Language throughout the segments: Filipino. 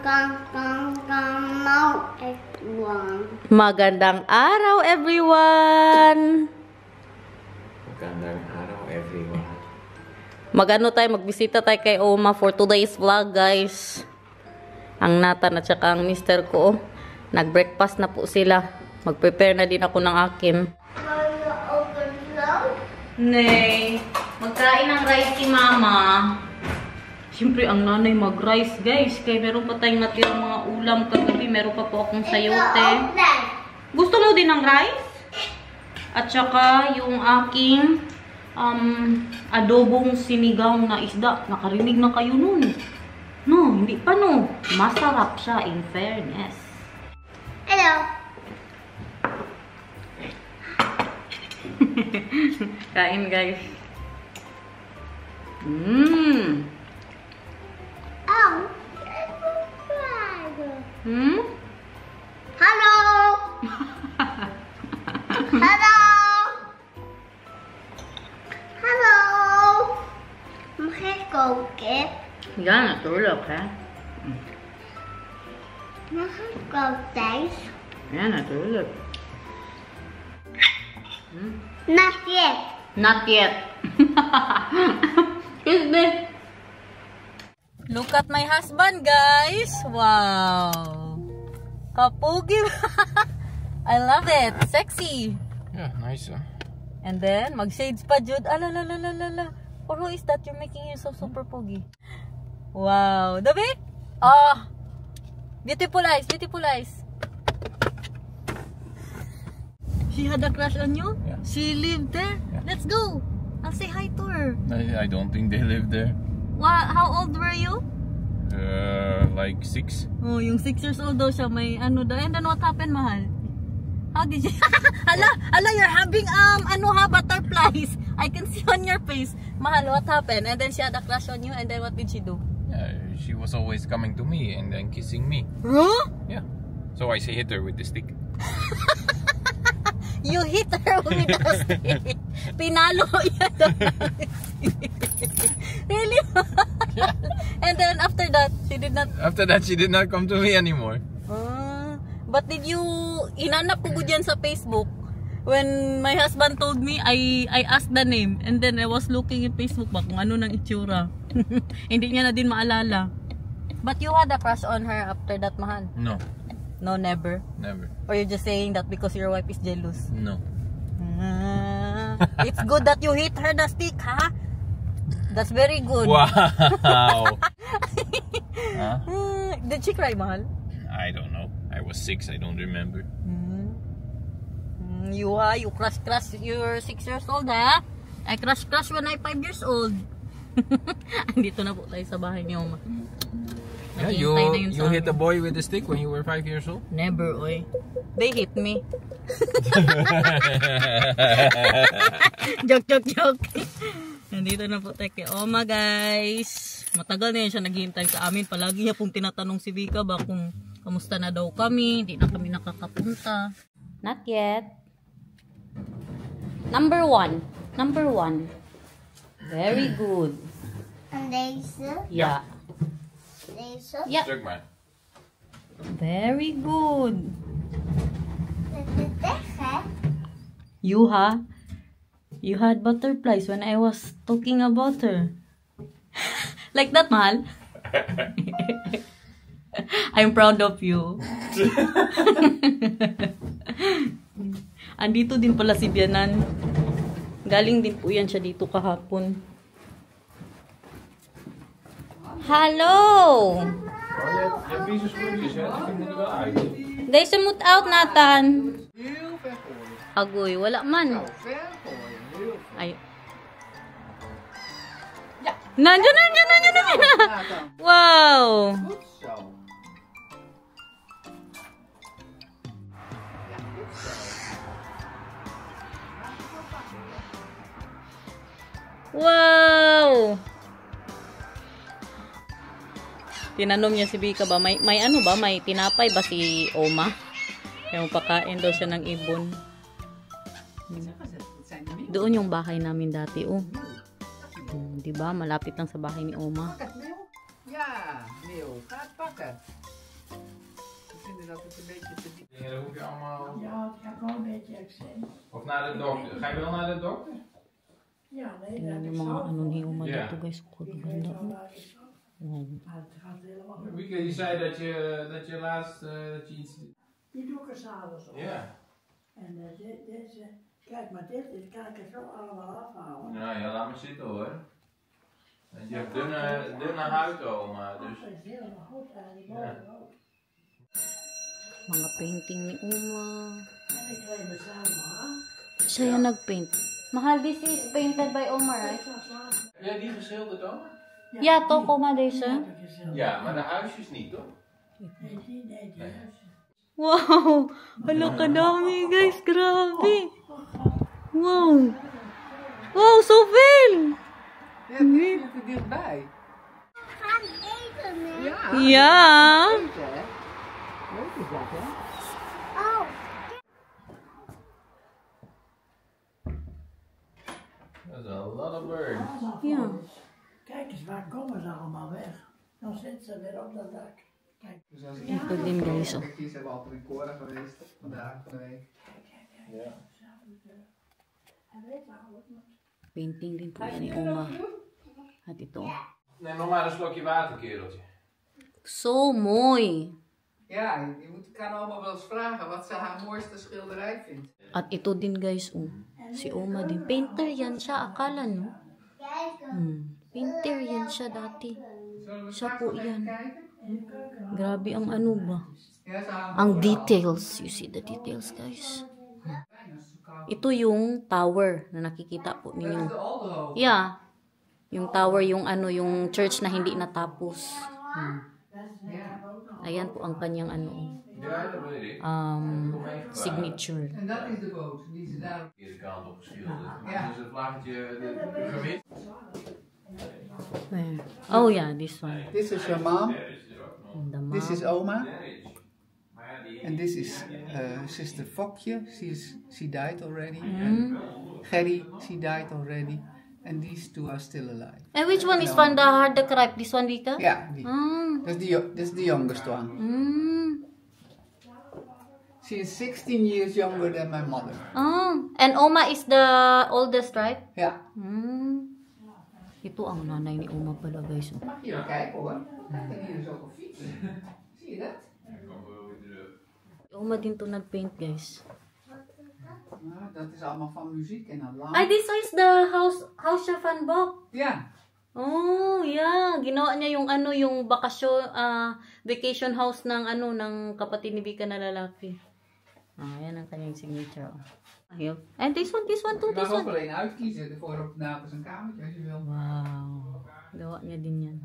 Magandang araw, everyone! Magandang araw, everyone. Magbisita tayo kay Oma for today's vlog, guys. Ang Nathan at saka ang mister ko, nag-breakfast na po sila. Mag-prepare na din ako ng akin. Nay, magkain ng rice si Mama. Siyempre, ang nanay mag-rice, guys. Kaya meron pa tayong natirang mga ulam kagabi. Meron pa po akong sayote. Gusto mo din ng rice? At saka yung aking adobong sinigang na isda. Nakarinig na kayo nun. No, hindi pa no. Masarap siya, in fairness. Hello. Kain, guys. Mmm. Oh. Hello. Hello. Hello. Mahal Yan, natulog, ha? guys. Yan, natulog. Not yet. Not yet. Excuse me. Look at my husband, guys. Wow. Kapugi. I love it. Sexy. Yeah, nice. And then, mag-shades pa, Jude. Alalalala. For who is that? You're making him so super pogi. Wow. Dabi? Oh. Beautiful eyes. Beautiful eyes. She had a crush on you? Yeah. She lived there? Yeah. Let's go. I'll say hi to her. I don't think they live there. How old were you? Like 6. Oh, yung 6 years old daw siya. May ano daw. And then what happened, mahal? How did you... Hala, you're having, butterflies. I can see on your face. Mahal, what happened? And then she had a crush on you. And then what did she do? She was always coming to me and then kissing me. Huh? Yeah. So I hit her with the stick. You hit her with a stick. Pinalo yan. Really? Yeah. And then after that, she did not... After that, she did not come to me anymore. But did you... Inanap ko dyan sa Facebook. When my husband told me, I asked the name. And then I was looking in Facebook ba kung ano ng itsura. Hindi niya na din maalala. But you had a crush on her after that, mahal? No. No, never? Never. Or you're just saying that because your wife is jealous? No. It's good that you hit her the stick, ha? That's very good. Wow. Huh? Did she cry, mahal? I don't know. I was 6. I don't remember. You crush. You're 6 years old, ha? I crush when I'm 5 years old. Andito na po tayo sa bahay ni Oma. Yeah, you hit a boy with a stick when you were 5 years old? Never, oy. They hit me. Joke. Nandito na po tayo kay Oma, guys. Matagal na yun siya naghihintay sa amin. Palagi niya pong tinatanong si Vika ba kung kamusta na daw kami. Hindi na kami nakakapunta. Not yet. Number one. Very good. And there's Yeah. Yeah. Check man. Very good. You had butterflies when I was talking about her. Like that, mahal? I'm proud of you. Andito din pala si Bianan. Galing din po yan siya dito kahapon. Hallo! Deze moet out, Nathan. Agoy, wala man. Ay. Nandiyan. Wow! Wow! Tinanong niya si Vika ba, may ano ba, may tinapay ba si Oma? Yung pakain daw siya ng ibon. Doon yung bahay namin dati, oh. Diba? Malapit lang sa bahay ni Oma. Ja, Neil, gaat pakken. dat het een beetje te diep is. Dingen, dat hoef je allemaal... Ja, het gaat wel een beetje extreem. Of naar de dokter. Ga je wel naar de dokter? Ja, nee, Tingnan dat yung is mga zo. ano ni Uma Ja. dito guys. Ik weet Ganda. wel waar ik sta. Wow. Maar het gaat helemaal. Wieke, je zei dat je laatst dat je iets... Die doe ik er s'avonds op. Ja. En deze, kijk maar dit kan ik er zo allemaal afhalen. Nou ja, laat maar zitten hoor. Want je hebt dunne huid, oma. Dus... Dat is helemaal goed en die Ja. boven ook. Mga painting ni Uma. En ik kleed me samen aan. Siya yung nagpaint. Mahal, this is painted by Omar, right? Heb jij die geschilderd ook? Ja, toch Oma Die deze? heb ik gezien. Ja, maar de huisjes niet, toch? Nee, die huisjes. Wow! Hala ka dami guys, grabe! Wow! Wow, zoveel! Ja, die zit er dichtbij. Gaan eten, hè? Ja. Ja! Leuk, hè? Leuk is dat, hè? Oh, Dat is a lot of birds. Ja. Kijk eens, waar komen ze allemaal weg? Dan zitten ze weer op dat dak. Kijk, Dus als ik Ito din guys, oh. kijk, hier zijn we altijd in Cora geweest. Vandaag van de week. Ja. hij weet wel hoe het moet. Painting din po yan ni Oma. At ito. Neem nog maar een slokje water, kereltje. So mooi! Ja, je kan allemaal wel eens vragen wat ze haar mooiste schilderij vindt. At ito din guys, oh. Si Oma din. Painter yan siya, akala no? Painter yan siya dati. Zullen we Siya straks po nog even yan. kijken? Grabe ang ano ba? Ja, ze hangen Ang wel details. You see the details guys. Ito yung tower na nakikita po Dat is ninyo. de Alderhoofd. Yeah. Yung tower, yung ano, yung church na hindi natapos. Ja. Ayan po ang kanyang ano, Ja, dat weet ik. signature. En dat is de boot die ze daar. De kant op geschilderd. Ja. Dus het vlaggetje gewit. Where? Oh yeah, this one. This is your mom. And the This is mom. oma. And this is Sister Fokje. She died already. And Gerry, she died already. And these two are still alive. And which one is van the harde kripe? This one, Vika? Ja, die. Mm. That's the youngest one. Mm. She is 16 years younger than my mother. Oh. And Oma is the oldest, right? Ja. Mm. Ito ang nanay ni Oma pala, guys. Mag je wel kijken hoor. En hier is ook een fiets. Zie je dat? Oma din to nagpaint, guys. Nou, dat is allemaal van muziek en alarm. Ay, this is the house siya van Bob. Ja. Oh, yeah. Ginawa niya yung ano, yung bakasyon, vacation house ng ano, ng kapatid ni Vika na lalaki. Yan ang kanyang signature. Ayun. And this one too, Je this mag ook one. alleen uitkiezen voor op naast een kamertje als je wil. Wow. Gawa niya din yan.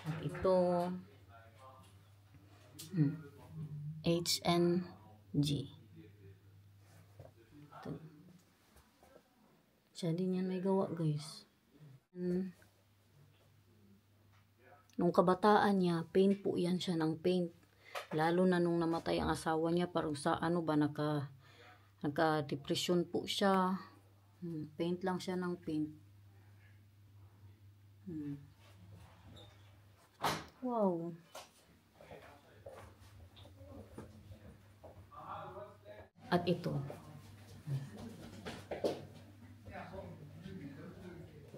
At ito, HNG. Ito. Siya din yan may gawa, guys. Nung kabataan niya, paint po yan siya ng paint. Lalo na nung namatay ang asawa niya, parang sa ano ba, nagka-depression po siya. Paint lang siya ng paint. Wow. At ito.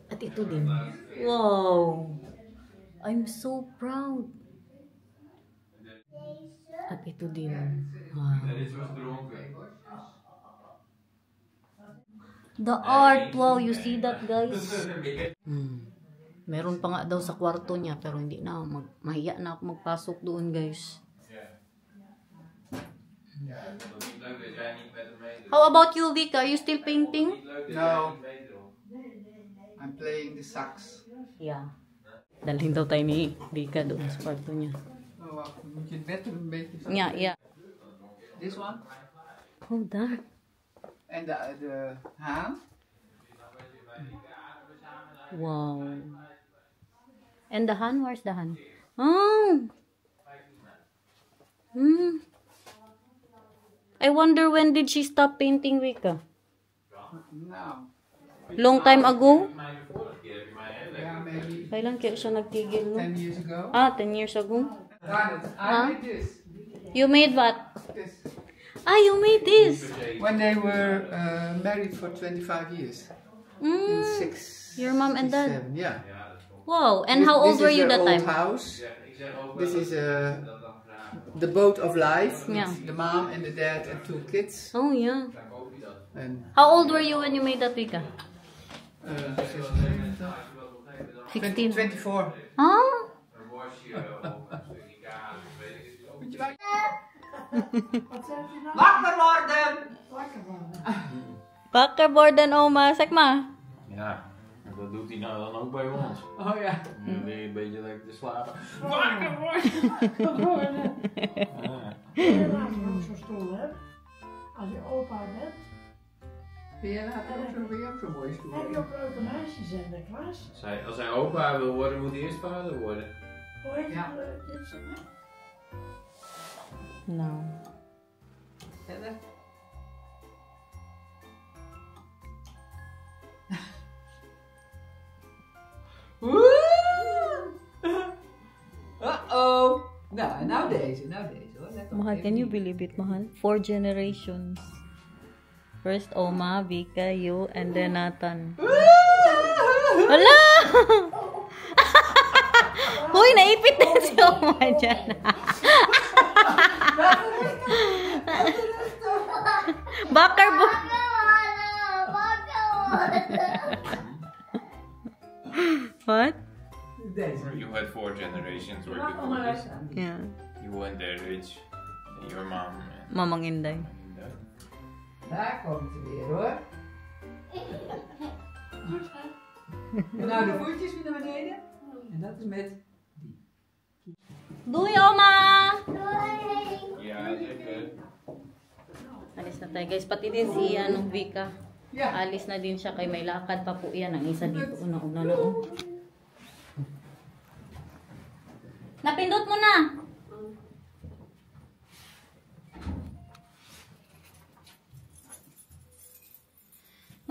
At ito din. Wow. I'm so proud. At ito din. Wow. Dit was dronken. The art. Wow, you see that, guys? Meron pa nga daw sa kwarto niya, pero hindi na. Mahiya na ako magpasok doon, guys. Leuk dat jij niet met hem meedoet. How about you, Vika? Are you still painting? Leuk dat No. jij niet meedoet. I'm playing the sax. Yeah. Dalhin daw tayo ni Vika doon sa kwarto niya. Oh, wacht. Dan moet je het bed er een beetje zo. Yeah, yeah. This one. Oh, daar. En de haan. Wow. And the Han? Where's the Han? Oh! I wonder when did she stop painting, Vika? Nou. Long time ago? Mij de vorige keer heb je mij heel Ja, maybe Kailan kaya siya nagtigil, no? 10 years ago. 10 years ago? Right, I did this. You made what? This. Ah, you made this. When they were married for 25 years. In Your mom and dad? 67, yeah. Wow. And how old were you that time? This is their old house. This is the boat of life. With Yeah. the mom and the dad and 2 kids. Oh, yeah. And How old were you when you made that, Vika? 16. 24. Huh? Wat zegt u nou? Wakker worden! Wakker worden. Wakker worden, oma. Zeg maar. Ja, en dat doet hij nou dan ook bij ons. Oh ja. Dan ben je een beetje lekker te slapen. Wakker worden. Helaas ook zo'n stoel hebt. Als je opa bent, Ben jij later ook zo'n mooie stoel? heb je ook leuke meisjes in de klas. Als hij opa wil worden, moet hij eerst vader worden. Hoe heet Ja. dit zo? Nou. Verder? Uh-oh! Nou deze hoor. Let op. Mahal, can you believe it, Mahal? 4 generations. First Oma, Vika, you, and then Nathan. Hala! Uy, naipit din si Oma dyan. Bakar bo. What? Deze. You had 4 generations working for this. Yeah. You and their rich, and your mom. And Mamang Inday. Daar komt ze weer hoor. En nou de voetjes weer naar beneden. En dat is met die. Doei, Oma! Ja, zeker. Alis na tayo guys. Pati din si Vika. Ja. Alis na din siya kay may lakad pa po yan. Ang isa dito. Una-una na. Oh. Napindot mo na!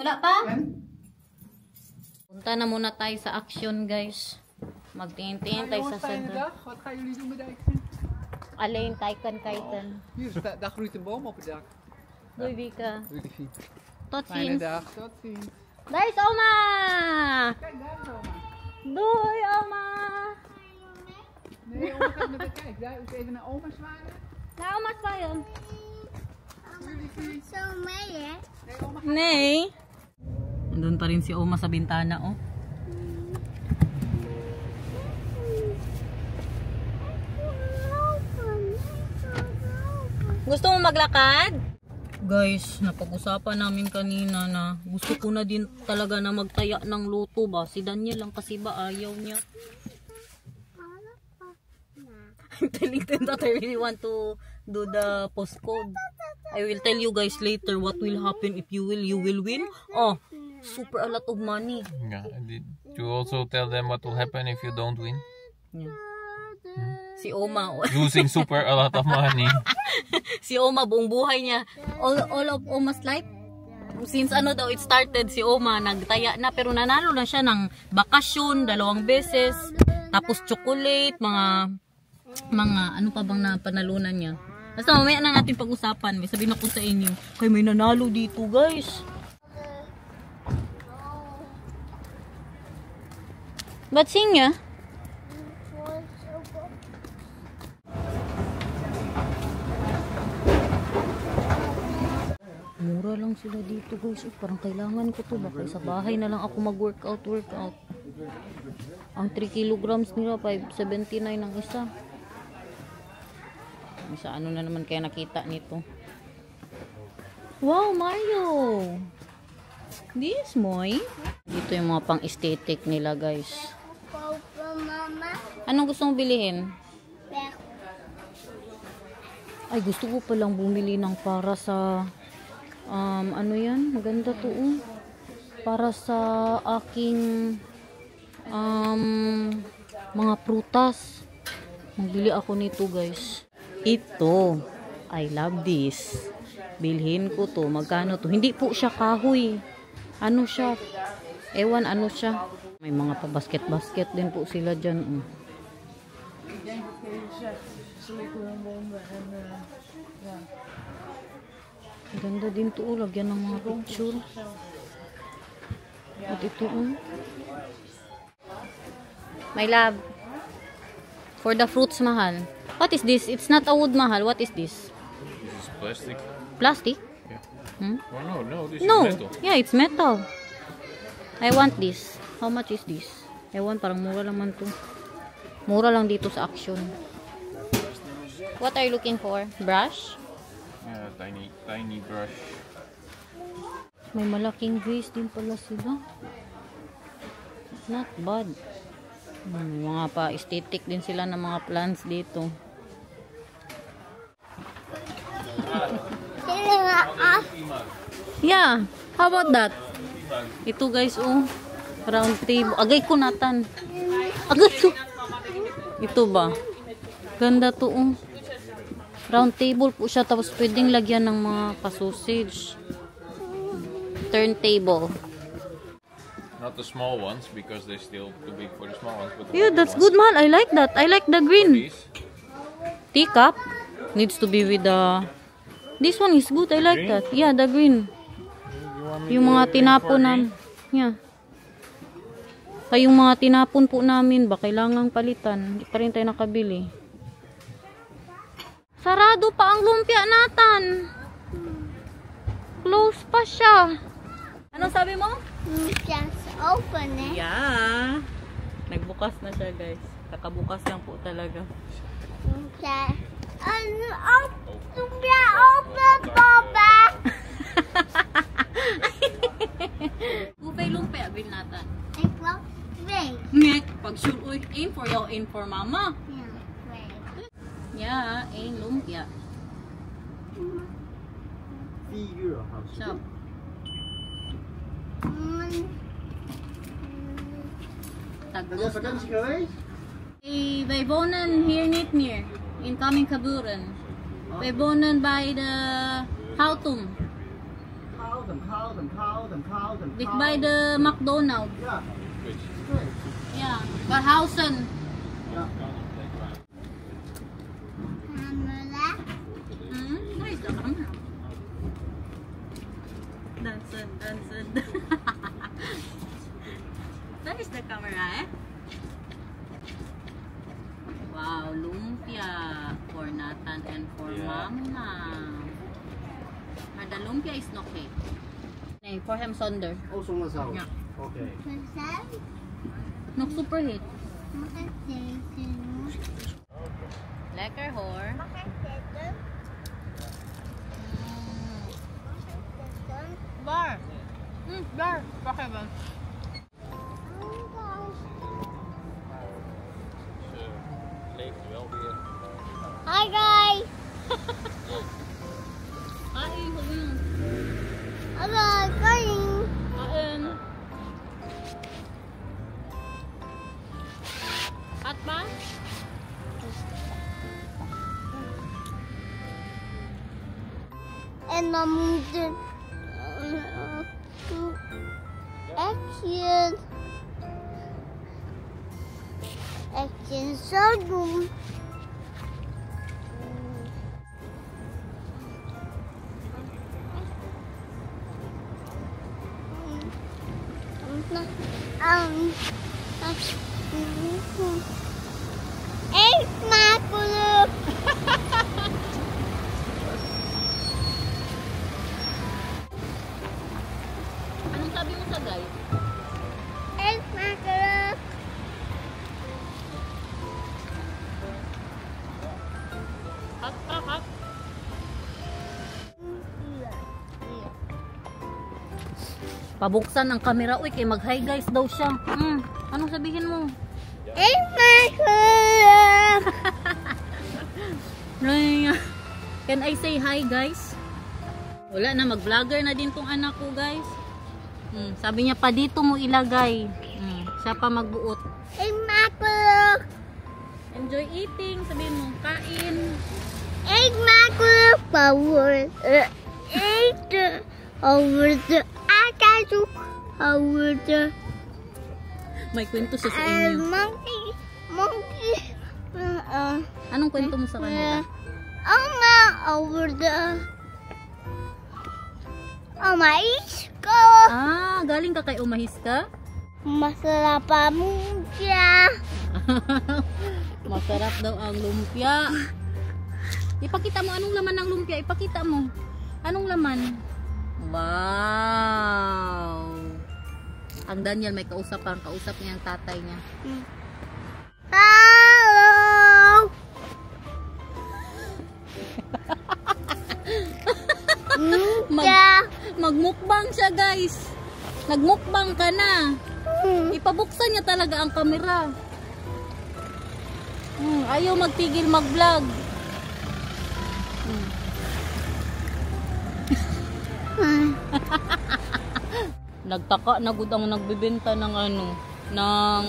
Wala pa? En? Punta na muna tayo sa action guys. Magtingin-tingin tayo sa center. dag. Wat gaan jullie doen met de Eikveen? Alleen kijken. Hier, daar groeit een boom op het dak. Doei Vika. Doei. Tot Fijne ziens. dag. Tot ziens. Daar is oma! Kijk, daar is oma. Doei oma! Nee, oma gaat met de kijk. Daar is even naar oma zwaaien. Naar oma zwaaien. Zo mee, hè? Nee, oma. Nee. Nandun pa rin si Oma sa bintana, oh. Gusto mo maglakad? Guys, napag-usapan namin kanina na gusto ko na din talaga na magtaya ng luto ba. Si Daniel lang kasi ba ayaw niya. I'm telling them that I really want to do the postcode. I will tell you guys later what will happen if you will win. Oh, super a lot of money. Yeah, did you also tell them what will happen if you don't win? Yeah. Si Oma, Losing super a lot of money. si Oma buong buhay niya. All of Oma's life. Since ano daw it started, si Oma nagtaya na pero nanalo na siya ng bakasyon 2 beses. Tapos chocolate, mga ano pa bang napanalunan niya. Basta mamaya na natin pag-usapan. May sabihin ako sa inyo. Kaya may nanalo dito guys. Ba't sing niya? Mura lang sila dito guys. Parang kailangan ko to. Baka sa bahay na lang ako mag-workout. Ang 3 kilograms nila, 579 ang isa. Isa ano na naman kaya nakita nito. Wow, Mario! This moy. Dito yung mga pang-aesthetic nila guys. Mama. Anong gusto mong bilhin? Ay, gusto ko palang bumili ng para sa ano yan? Maganda to para sa aking mga prutas. Magbili ako nito guys. Ito. I love this. Bilhin ko to. Magkano to? Hindi po siya kahoy. Ano siya? Ewan ano siya. May mga pa basket din po sila dyan. especially Kumbong and yeah. Ganda din to. Lagyan ng mga picture. At ito. My love. For the fruits, mahal. What is this? It's not a wood, mahal. What is this? This is plastic. Plastic? Yeah. Hmm? Oh no, this No. is metal. Yeah, it's metal. I want this. How much is this? Ewan, parang mura lang man to. Mura lang dito sa Action. What are you looking for? Brush? Yeah, tiny brush. May malaking vase din pala sila. Not bad. May mga pa-aesthetic din sila ng mga plants dito. Yeah, how about that? Ito guys, oh. Round table. Agay ko natan. Agay ko. Ito ba? Ganda to, oh. Round table po siya. Tapos pwedeng lagyan ng mga pa-sausage. Turntable. Not the small ones because they're still too big for the small ones. But the Yeah, larger that's ones. good, mahal. I like that. I like the green. These? Teacup needs to be with the... This one is good. I like Green? that. Yeah, the green. You want me Yung to mga aim tinapon for namin. green? Yeah. Ay, yung mga tinapon po namin ba, kailangang palitan. Hindi pa rin tayo nakabili. Sarado pa ang lumpia natin. Close pa siya. Ano sabi mo? Just open it. Yeah. Nagbukas na siya, guys. Kakabukas lang po talaga. Okay. Open, Baba. Upay lumpia, bil natin. It looks big. Ngek, pag sure, uy, aim for you, aim for mama. Yeah, big. Yeah, aim lumpia. Shop. Tagos na. Bij wonen hier niet meer. In Kamingkaburen. Wij wonen bij de Houtum. Dicht bij de McDonald's. Ja, Barhausen. Camera. Where is the camera? Dansen, dansen. Where is the camera, eh? Wow, lumpia for Nathan and for Mama. Maar the lumpia is nog heet. Nee, for hem zonder. Oh, zonder zout. Ja. Oké. Nog super heet. Mag ik tekenen? Lekker hoor. Mag ik zitten? Bar. Bar. Pak even. Leeft wel weer. Hi guys. Ay, huwag. Hello, going. Kain. Hot ba? En dan moet je action zo doen. Eet makkelijk. Anong sabi mo sa guys? Eet makkelijk. Hot pa, hot. Pabuksan ang camera. Uy, kay mag-hi guys daw siya. Anong sabihin mo? Eet makkelijk. Can I say hi guys? Wala na, mag-vlogger na din tong anak ko guys. Sabi niya pa dito mo ilagay. Siya pa magbuot. Eet makkelijk. Enjoy eating. Sabihin mo, kain. Eet makkelijk. Power. Eet over de aardzoek. Over de May kwento siya sa inyo. monkey. Anong kwento mo sa kanila? over the mais ko. Galing ka kay Umahis ka? Masarap ang lumpia. Masarap daw ang lumpia. Ipakita mo anong laman ng lumpia. Ipakita mo. Anong laman? Wow! Ang Daniel may kausap ang kausap niya ang tatay niya. Hello! Magmukbang siya, guys. Nagmukbang ka na. Ipabuksan niya talaga ang kamera. Ayaw magtigil mag-vlog. Nagtaka na gud ang nagbebenta ng ng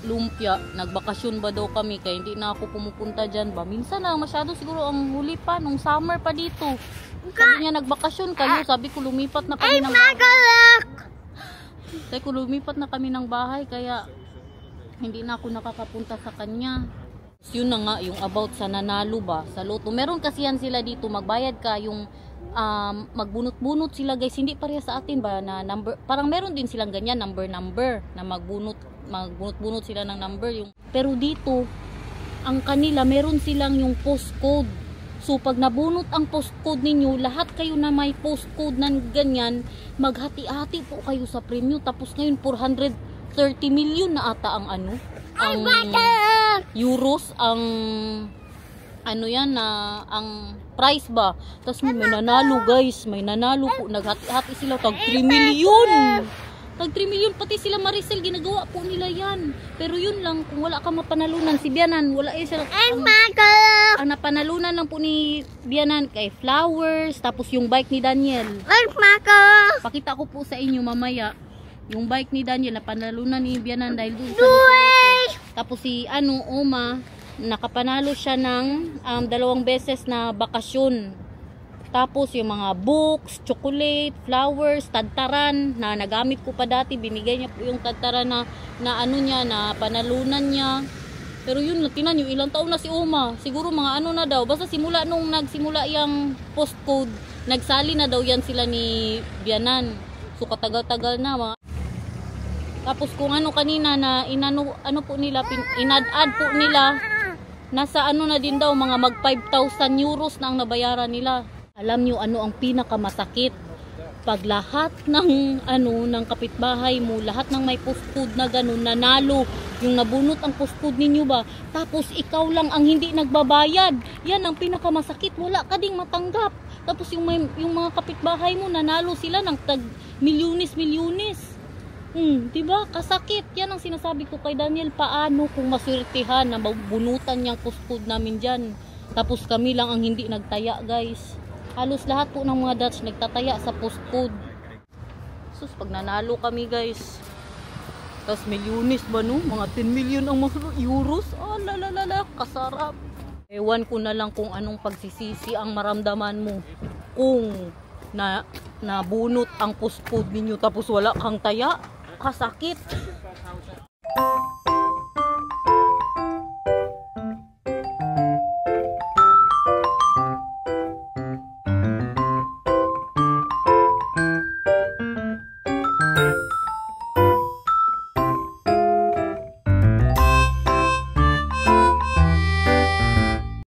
lumpia. Nagbakasyon ba daw kami kaya hindi na ako pumupunta diyan ba. Minsan na masyado siguro ang huli pa nung summer pa dito. Sabi niya nagbakasyon kayo, sabi ko lumipat na kami ng bahay. Sabi ko lumipat na kami ng bahay kaya hindi na ako nakakapunta sa kanya. Yun na nga yung about sa nanalo ba sa loto. Meron kasi yan sila dito, magbayad ka yung magbunot-bunot sila guys, hindi pareha sa atin ba na number, parang meron din silang ganyan number na magbunot-bunot sila ng number yung, pero dito ang kanila meron silang yung postcode. So pag nabunot ang postcode ninyo, lahat kayo na may postcode ng ganyan, maghati-hati po kayo sa premyo. Tapos ngayon 430 million na ata ang ang euros ang yan na ang price ba. Tapos may nanalo guys, may nanalo po, naghati-hati sila tag 3 million. Tag 3 million pati sila Maricel ginagawa po nila yan. Pero yun lang kung wala ka mapanalunan si Bianan, wala sila ang napanalunan lang po ni Bianan kay flowers, tapos yung bike ni Daniel. Pakita ko po sa inyo mamaya. Yung bike ni Daniel napanalunan ni Bianan dahil doon sa tapos si Oma nakapanalo siya ng 2 beses na bakasyon. Tapos yung mga books, chocolate, flowers, tadtaran na nagamit ko pa dati, binigay niya po yung tadtaran na niya, na panalunan niya. Pero yun, tinan nyo, ilang taon na si Oma. Siguro mga na daw, basta simula nung nagsimula yung postcode, nagsali na daw yan sila ni Bianan. So katagal-tagal na Tapos kung kanina na po nila, inad-add po nila, nasa na din daw, mga mag 5,000 euros na ang nabayaran nila. Alam nyo ang pinakamasakit? Pag lahat ng ng kapitbahay mo, lahat ng may postcode na ganun, nanalo, yung nabunot ang postcode ninyo ba, tapos ikaw lang ang hindi nagbabayad. Yan ang pinakamasakit, wala ka ding matanggap. Tapos yung mga kapitbahay mo, nanalo sila ng tag milyones. Diba? Kasakit. Yan ang sinasabi ko kay Daniel. Paano kung maswertihan na mabunutan niyang postcode namin dyan? Tapos kami lang ang hindi nagtaya, guys. Halos lahat po ng mga Dutch nagtataya sa postcode. Sus, pag nanalo kami, guys. Tapos milyones ba no? Mga 10 million ang mga euros. Kasarap. Ewan ko na lang kung anong pagsisisi ang maramdaman mo. Kung nabunot ang postcode ninyo tapos wala kang taya. Kasakit.